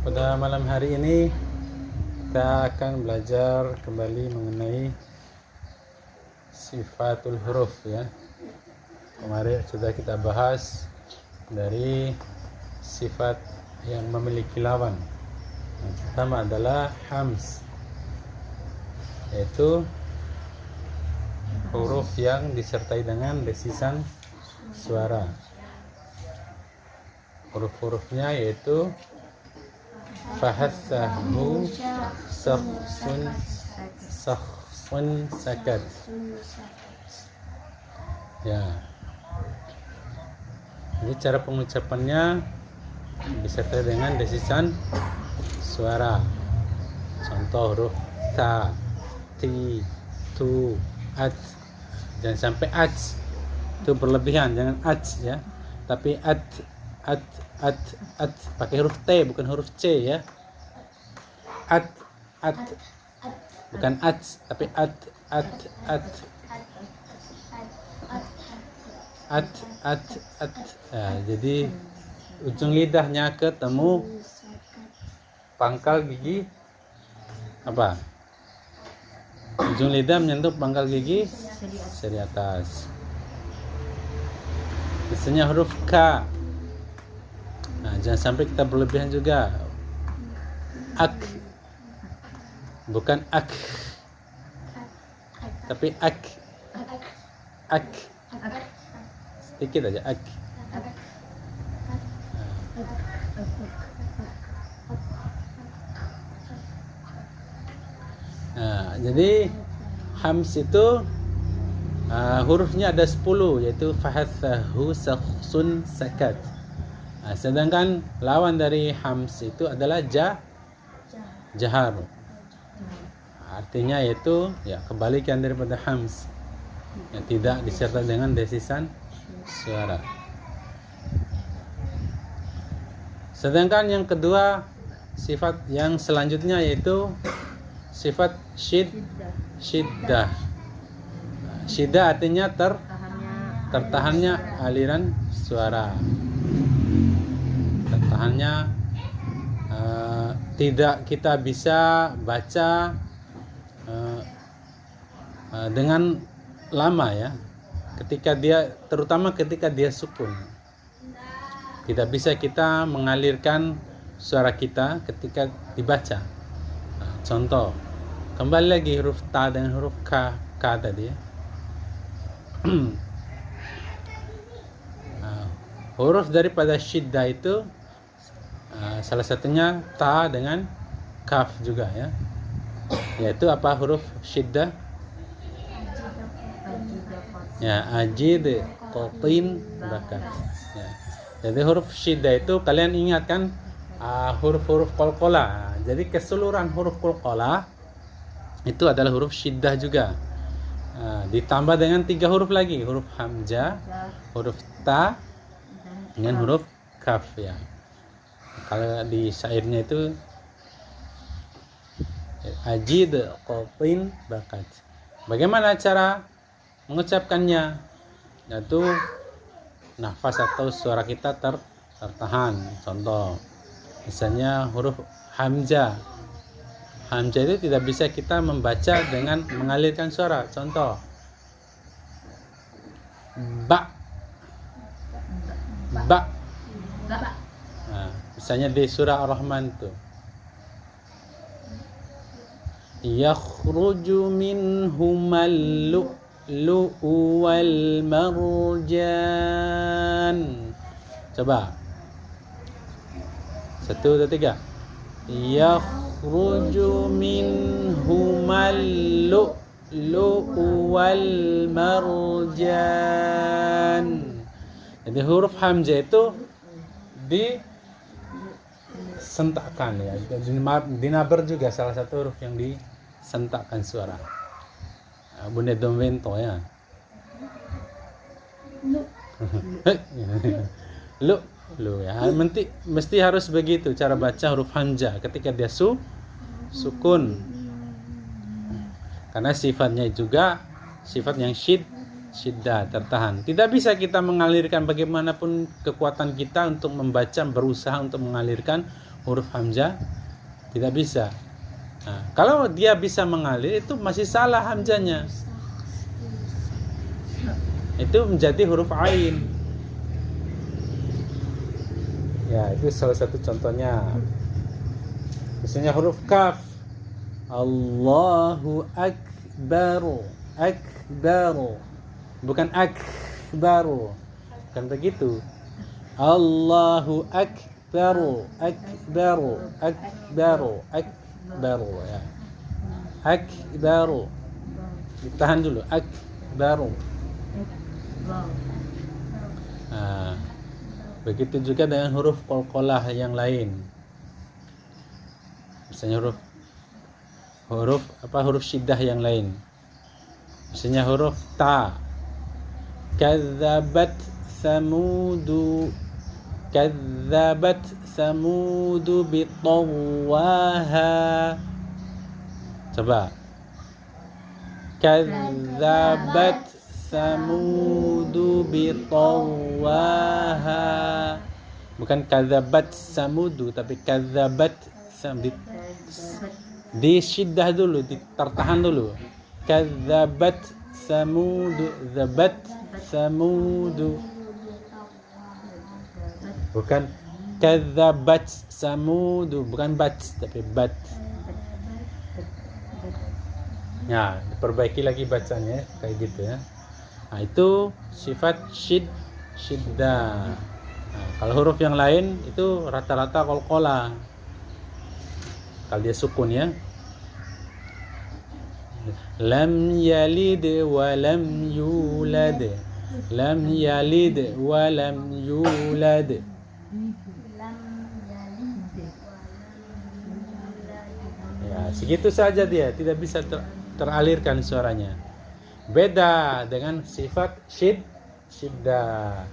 Pada malam hari ini kita akan belajar kembali mengenai sifatul huruf ya. Kemarin sudah kita bahas dari sifat yang memiliki lawan. Yang pertama adalah hams, yaitu huruf yang disertai dengan desisan suara. Huruf-hurufnya yaitu fahassahu sakhsun sakat. Ya. Jadi cara pengucapannya disertai dengan desisan suara. Contoh huruf ta, ti, tu, at. Jangan sampai at. Itu berlebihan, jangan at ya. Tapi at pakai huruf T bukan huruf C ya. At bukan at tapi at. Jadi ujung lidahnya ketemu pangkal gigi apa? Ujung lidah menyentuh pangkal gigi seri atas. Misalnya huruf K. Nah, jangan sampai kita berlebihan juga. Ak, bukan ak, tapi ak. Sedikit aja ak. Nah, jadi hams itu hurufnya ada 10, yaitu fahassahu sakhsun sakat. Nah, sedangkan lawan dari hams itu adalah jahar. Artinya yaitu ya kebalikan daripada hams, yang tidak disertai dengan desisan suara. Sedangkan yang kedua, sifat yang selanjutnya yaitu sifat syiddah. Syiddah artinya tertahannya aliran suara. Tertahannya tidak kita bisa baca dengan lama ya. Terutama ketika dia sukun. Tidak bisa kita mengalirkan suara kita ketika dibaca. Contoh, kembali lagi huruf ta dengan huruf k tadi ya. Huruf daripada syiddah itu salah satunya ta dengan kaf juga ya. Yaitu apa huruf syiddah? Ya, ajid, qatin, bakat. Ya. Jadi huruf syiddah itu kalian ingatkan huruf-huruf qalqalah. Jadi keseluruhan huruf qalqalah itu adalah huruf syiddah juga. Ditambah dengan 3 huruf lagi, huruf hamzah, huruf ta dengan huruf kaf ya. Kalau di syairnya itu ajid, qatin, bakat. Bagaimana cara mengucapkannya? Yaitu nafas atau suara kita tertahan. Contoh, misalnya huruf hamzah. Hamzah itu tidak bisa kita membaca dengan mengalirkan suara. Contoh, ba. Nah, misalnya di surah Ar-Rahman itu, yakhruju minhumal lu'lu'u wal marjan. Coba 1, 2, 3. Yakhruju minhumal lu'lu'u wal marjan. Jadi huruf hamzah itu disentakkan ya. Dinabar juga salah satu huruf yang disentakkan suara. Bunda domvento ya. Lu ya. Mesti harus begitu cara baca huruf hamzah ketika dia sukun. Karena sifatnya juga sifat yang syiddah, tertahan. Tidak bisa kita mengalirkan bagaimanapun kekuatan kita untuk membaca, berusaha untuk mengalirkan huruf hamzah, tidak bisa. Nah, kalau dia bisa mengalir itu masih salah hamzahnya. Itu menjadi huruf ain. Ya, itu salah satu contohnya. Misalnya huruf kaf. Allahu akbaru. Akbaru. Bukan akbaru. Bukan begitu. Allahu akbaru. Akbaru. Akbaru. Akbaru ya. Akbaru. Ditahan dulu. Akbaru. Nah, begitu juga dengan huruf qalqalah yang lain. Misalnya huruf syiddah yang lain. Misalnya huruf ta. Kadzabat samudu bitawwaha. Coba. Kadzabat samudu bitawwaha. Bukan kadzabat samudu, tapi kadzabat di syiddah dulu, tertahan dulu. Kadzabat samudu, zabat samudu. Bukan kadzabat samudu, bukan bat tapi bat. Ya, diperbaiki lagi bacanya kayak gitu ya. Nah, itu sifat syiddah. Nah, kalau huruf yang lain itu rata-rata qalqalah. Kalau dia sukun ya. Lam yalid wa lam yulad. Lam yalid wa lam yulad. Ya, segitu saja dia, tidak bisa teralirkan suaranya. Beda dengan sifat syiddah.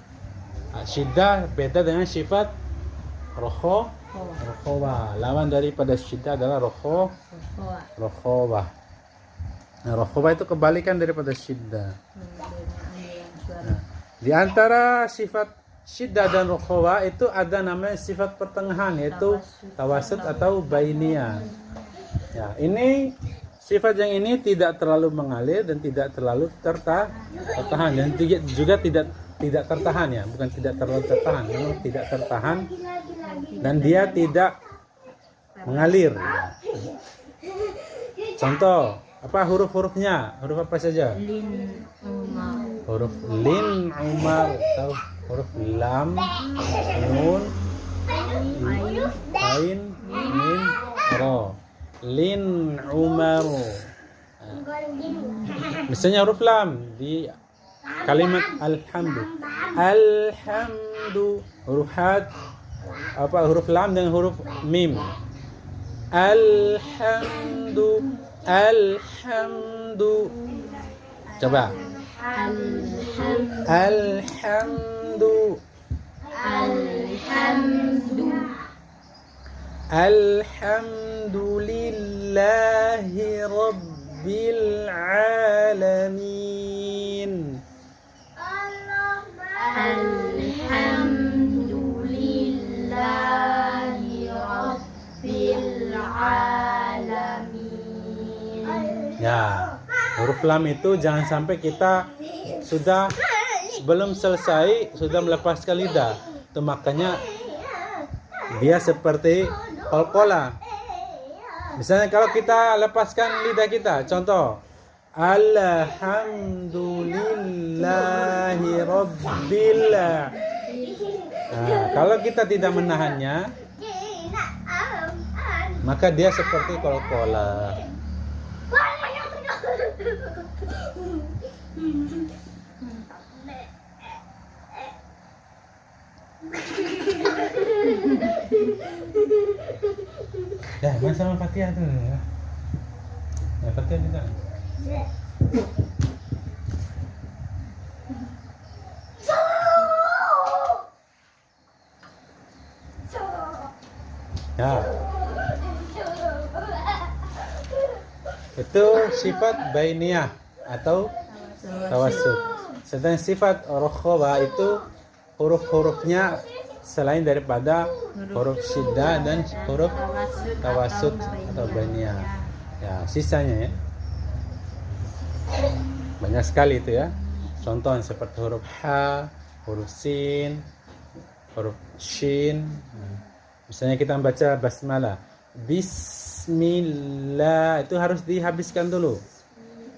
Syiddah beda dengan sifat rokhawah. Lawan daripada syiddah adalah rokhawah. Nah, rokhawah itu kebalikan daripada syiddah. Nah, di antara sifat syiddah dan rokhawah itu ada namanya sifat pertengahan, yaitu tawassut atau bainiyah. Ya, ini sifat yang ini tidak terlalu mengalir dan tidak terlalu tertahan, dan juga tidak tertahan ya, bukan tidak terlalu tertahan, memang tidak tertahan dan dia tidak mengalir. Contoh, apa huruf-hurufnya? Huruf apa saja? Huruf lin, umar, atau huruf lam, nun, ain, mim, ro. Lin, umar. Misalnya huruf lam di kalimat alhamdu. Alhamdu, huruf had, apa huruf lam dengan huruf mim. Alhamdu. Coba. Alhamdu. Alhamdulillahi rabbil alamin. Alhamdulillahi rabbil alamin. Ya, huruf lam itu jangan sampai kita sudah sebelum selesai sudah melepaskan lidah. Itu makanya dia seperti qalqalah. Misalnya kalau kita lepaskan lidah kita, contoh alhamdulillahi rabbil. Nah, kalau kita tidak menahannya, maka dia seperti qalqalah. Ya, main sama Fatia tuh. Ya, Fatia juga. Ya. Itu sifat bainiyah atau tawassut. Sedangkan sifat rokhawa itu huruf-hurufnya selain daripada huruf syiddah dan huruf tawasud atau bainiyah. Ya, sisanya ya. Banyak sekali itu ya. Contoh seperti huruf ha, huruf sin, huruf shin. Misalnya kita baca basmalah. Bismillah itu harus dihabiskan dulu.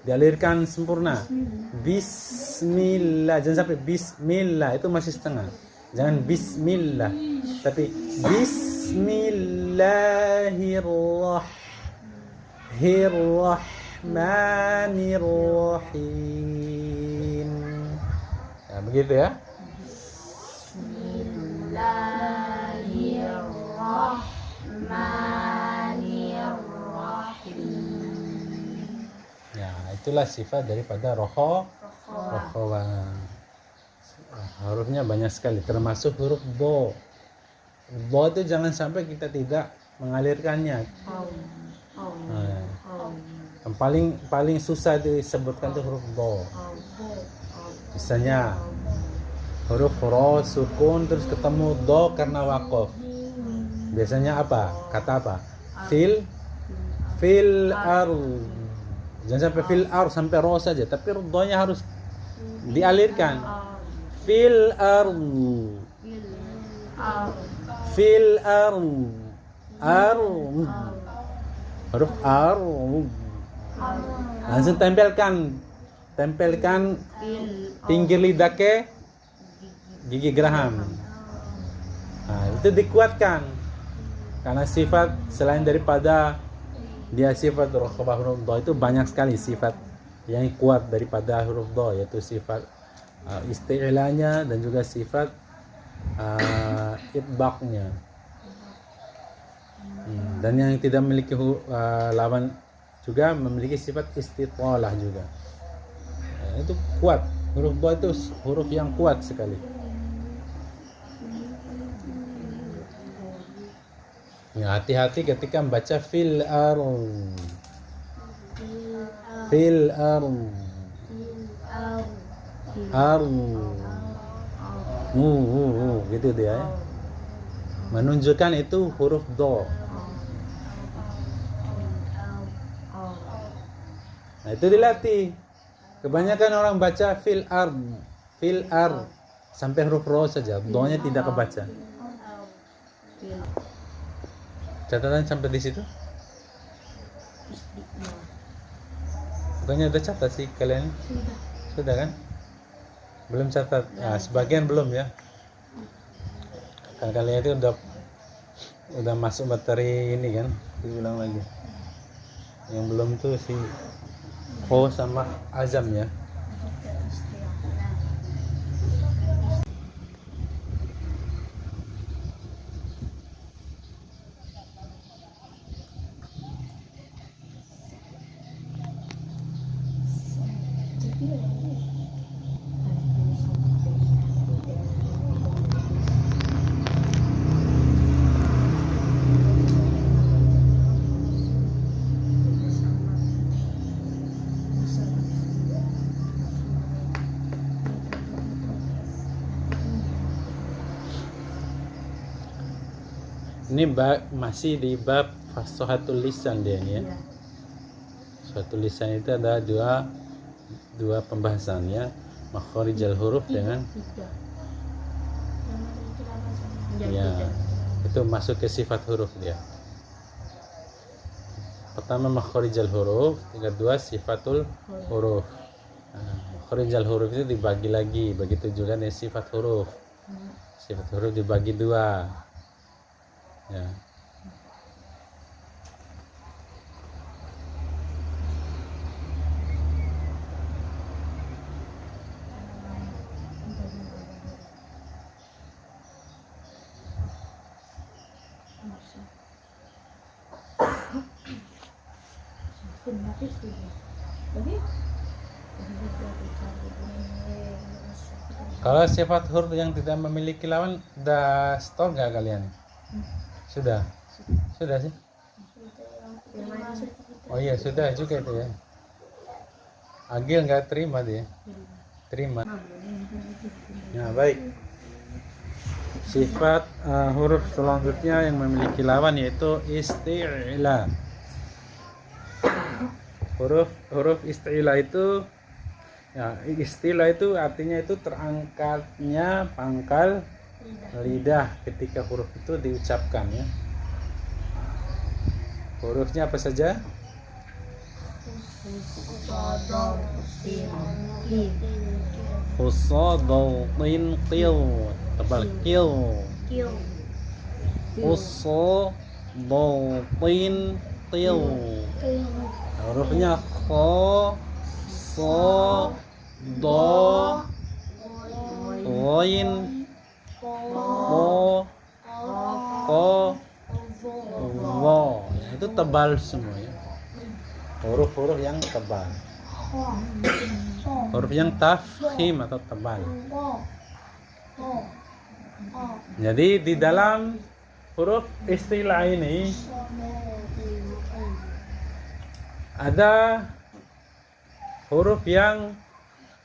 Dialirkan sempurna. Bismillah, jangan sampai bismillah itu masih setengah. Jangan bismillah, tapi bismillahirrahmanirrahim. Ya, begitu ya. Ya, itulah sifat daripada rokhawa. Hurufnya banyak sekali, termasuk huruf do. Do itu jangan sampai kita tidak mengalirkannya. Yang paling susah disebutkan itu huruf do. Misalnya huruf ro sukun terus ketemu do karena waqaf. Biasanya apa? Kata apa? Fil ard. Jangan sampai fil ard sampai ro saja, tapi do-nya harus dialirkan. Fil ard. Huruf ard. Langsung tempelkan pinggir lidah ke gigi geraham. Nah, itu dikuatkan karena sifat selain daripada dia sifat rokhawa huruf do itu banyak sekali sifat yang kuat daripada huruf do, yaitu sifat isti'lanya dan juga sifat itbaqnya. Dan yang tidak memiliki lawan juga memiliki sifat istitalah juga. Itu kuat. Huruf do itu huruf yang kuat sekali. Ya, hati-hati ketika membaca fil ard. Fil ard. Gitu dia ya. Menunjukkan itu huruf do. Nah, itu dilatih. Kebanyakan orang baca fil ard sampai huruf ro saja, do-nya tidak kebaca. Catatan sampai di situ? Bukannya udah catat sih kalian? Sudah kan? Belum catat. Nah, sebagian belum ya. Kan kalian itu udah masuk materi ini kan? Diulang lagi. Yang belum tuh si Ho sama Azam ya. Ini masih di bab fasahatul lisan dia ini ya. Fasahatul lisan itu ada dua pembahasan ya, makharijal huruf dengan ya, itu masuk ke sifat huruf dia. Pertama makharijal huruf, yang kedua sifatul huruf. Nah, makharijal huruf itu dibagi lagi, begitu juga dengan sifat huruf. Sifat huruf dibagi dua. Ya. Kalau sifat huruf yang tidak memiliki lawan, udah stop nggak kalian? Sudah sih. Oh iya sudah juga itu ya. Agil nggak terima dia. terima. Ya, baik. Sifat huruf selanjutnya yang memiliki lawan yaitu isti'la. Huruf isti'la itu, ya, istilah itu artinya itu terangkatnya pangkal lidah ketika huruf itu diucapkan, ya. Hurufnya apa saja? Khusadau tin qil, tebal qil. Khusadau tin qil. Hurufnya kho, so, do, ghain, ko, ko, wo. Itu tebal semua, ya. Huruf-huruf yang tebal. Huruf yang tafkhim atau tebal. Jadi di dalam huruf istilah ini ada huruf yang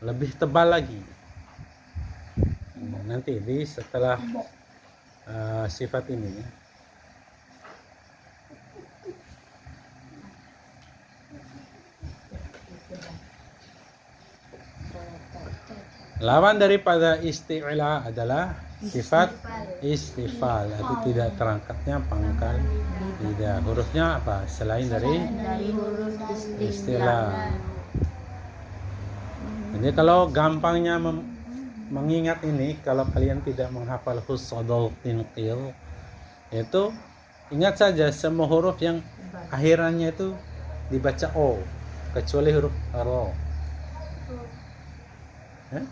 lebih tebal lagi. Nanti setelah sifat ini, ya. Lawan daripada isti'la adalah sifat istifal, atau tidak terangkatnya pangkal lidah. Hurufnya apa selain dari huruf istilah? Jadi kalau gampangnya mengingat ini, kalau kalian tidak menghafal khusadau tin qil, itu ingat saja semua huruf yang akhirannya itu dibaca o, kecuali huruf ro. Ya?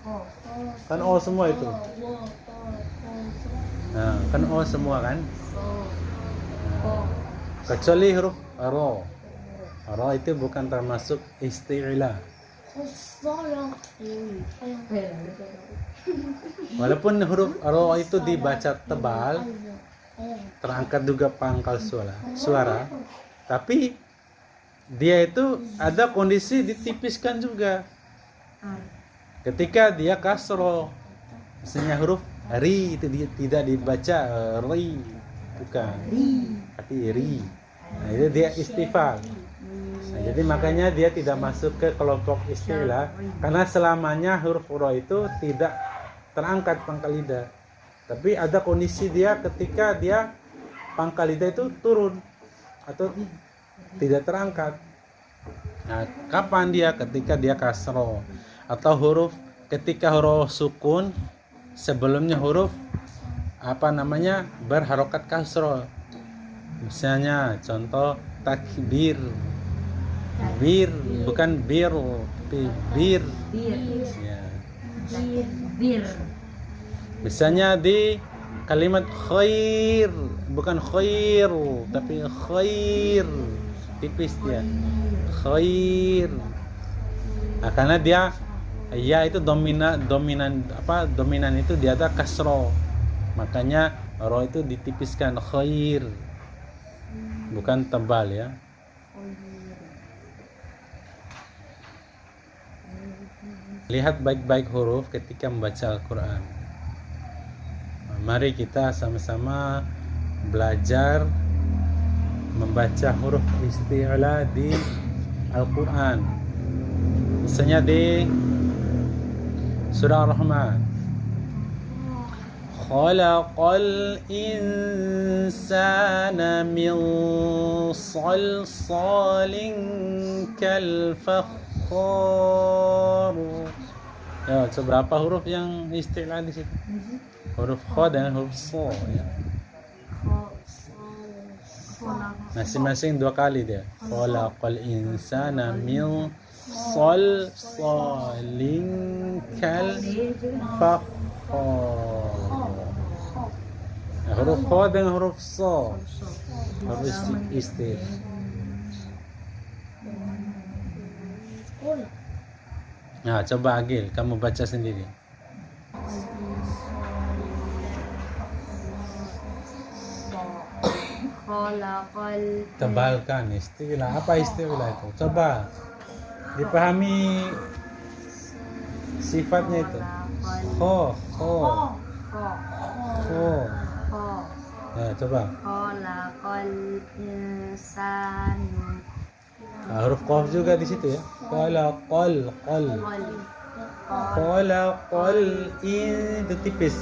Kan o semua itu. Nah, kan o semua kan? Nah, kecuali huruf ro. Ro itu bukan termasuk isti'la. Walaupun huruf ro itu dibaca tebal, terangkat juga pangkal suara, tapi dia itu ada kondisi ditipiskan juga. Ketika dia kasro, misalnya huruf ri itu tidak dibaca ri, bukan, tapi ri. Nah, itu dia istifal. Nah, jadi makanya dia tidak masuk ke kelompok istilah, karena selamanya huruf ro itu tidak terangkat pangkal lidah. Tapi ada kondisi dia ketika dia pangkal lidah itu turun atau tidak terangkat. Nah, kapan dia? Ketika dia kasro, atau huruf ketika huruf sukun sebelumnya huruf berharokat kasro. Misalnya contoh takbir, bir bukan bir, tapi bir. Ya. Bir. Misalnya di kalimat khair, bukan khair tapi khair, tipis dia, khair. Nah, karena dia ya itu dominan itu dia ada kasro, makanya ro itu ditipiskan, khair, bukan tebal, ya. Lihat baik-baik huruf ketika membaca Al-Quran. Mari kita sama-sama belajar membaca huruf isti'la di Al-Quran. Misalnya di Surah Ar-Rahman, khalaqal insana min salsalin kal fakhar. Ya, seberapa huruf yang isti'la di situ? Huruf kha dan huruf so, ya. Masing-masing 2 kali dia. Khalaqal insana min salsalin kal fakhar. Huruf kha dan huruf so, huruf istif. Nah, coba Agil, kamu baca sendiri. Tebalkan istilah. Apa istilah itu? Coba dipahami Sifatnya itu. Kho. Kho. Ya, coba. Khalaqal insanu. Nah, huruf qaf juga di situ ya. Khalaqal. Khalaqal itu tipis.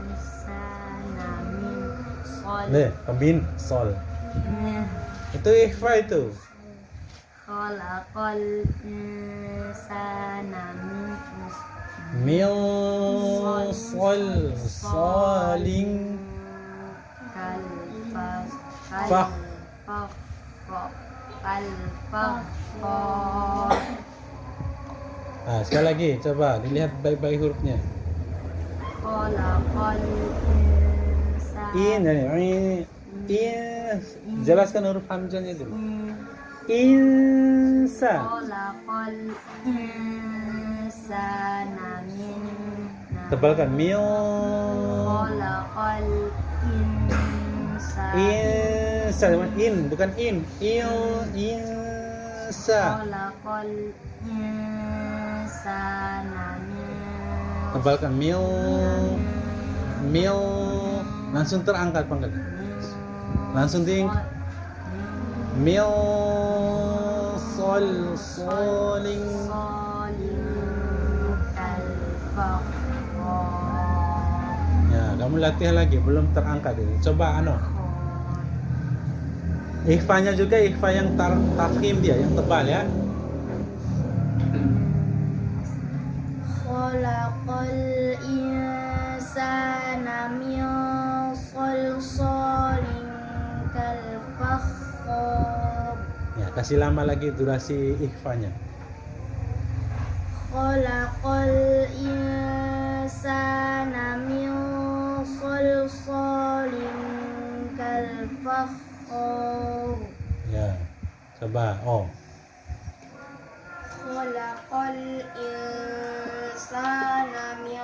Insana min sol. Nih, pembin sol. Itu ikhfa itu. Khalaqal insana min Mil sol saling Fah. Nah, sekali lagi coba dilihat baik-baik hurufnya. In jelaskan huruf hamzahnya dulu. Insa. Tebalkan mil. Insa in bukan in. Insa. Tebalkan mil langsung terangkat pangkat. Langsung ting mil sol soling. Ya, kamu latihan lagi belum terangkat ini. Coba ikhfanya juga ikhfa yang tafkhim dia yang tebal ya. Khalaqal insana min salsalin kal fakhar. Ya, kasih lama lagi durasi ikhfanya. Khalaqal insana min salsalin kal fakhar. Ya, coba Khalaqal insana min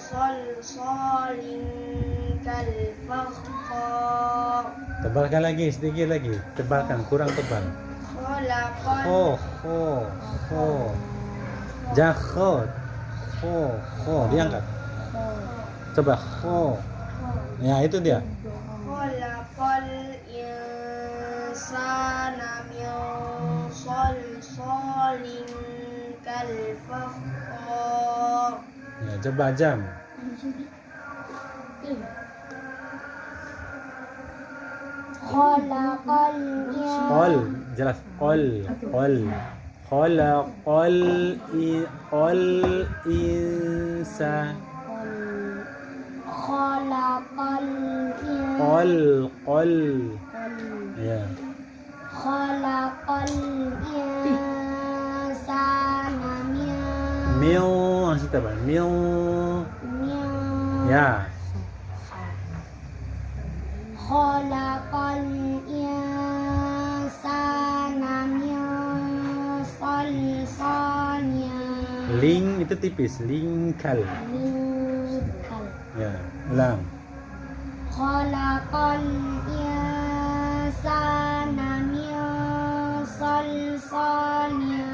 salsalin kal fakhar. Tebalkan lagi sedikit lagi. Tebalkan, kurang tebal. Khalaqal Jangan diangkat. Coba ya itu dia. Khalaqal insana min salsalin kal fakhar. Ya, coba jam. Khalaqal Qol, jelas qol. Khalaqal insan. Khalaqal Qol. Ya. Khalaqal insana Mil, masih tebal. Mil. Ya. Khalaqal insana min salsalin Ling itu tipis, lingkal. Ya, ulang. Khalaqal insana min salsalin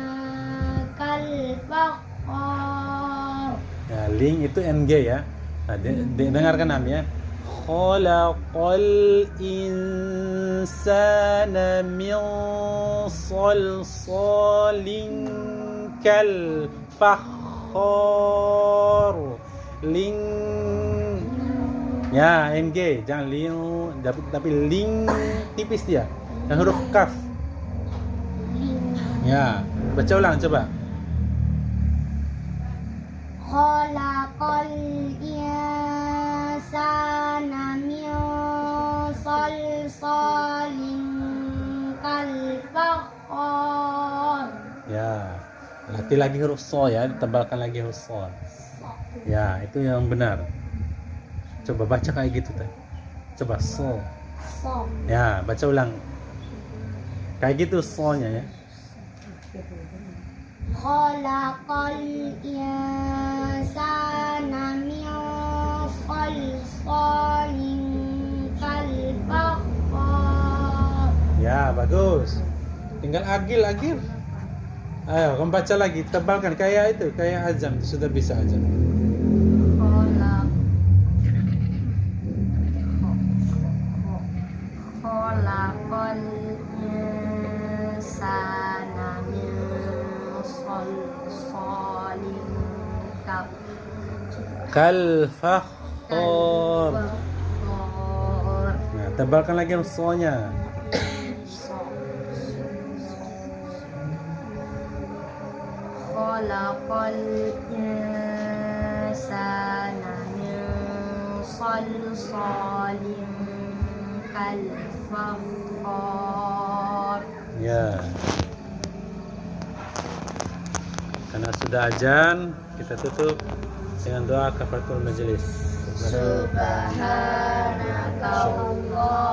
kal fakhar. Ya, ling itu ng ya. Nah, dengarkan Am ya. Khalaqal insana min salsalin kal fakhar. Ling. Ya, ng jangan ling tapi ling tipis dia. Dan huruf kaf. Ya, baca ulang coba. Khalaqal insana min salsalin kal fakhar. Ya, latih lagi huruf so ya, ditebalkan lagi huruf so. Ya, itu yang benar. Coba baca kayak gitu tadi. Coba so. Ya, baca ulang. Kayak gitu so-nya ya. Khalaqal insana min salsalin kal fakhar. Ya, bagus. Tinggal agil. Ayo, kamu baca lagi, tebalkan kayak itu, kayak azam, sudah bisa azam. Kholaq Kholaqal insana min salsalin Kal fakhor. Fakhor. Nah, tebalkan lagi sonya. Kholaqal insana min salsalin kal fakhar. Ya. Karena sudah azan, kita tutup dengan doa kafaratul majelis. Subhanaka Allah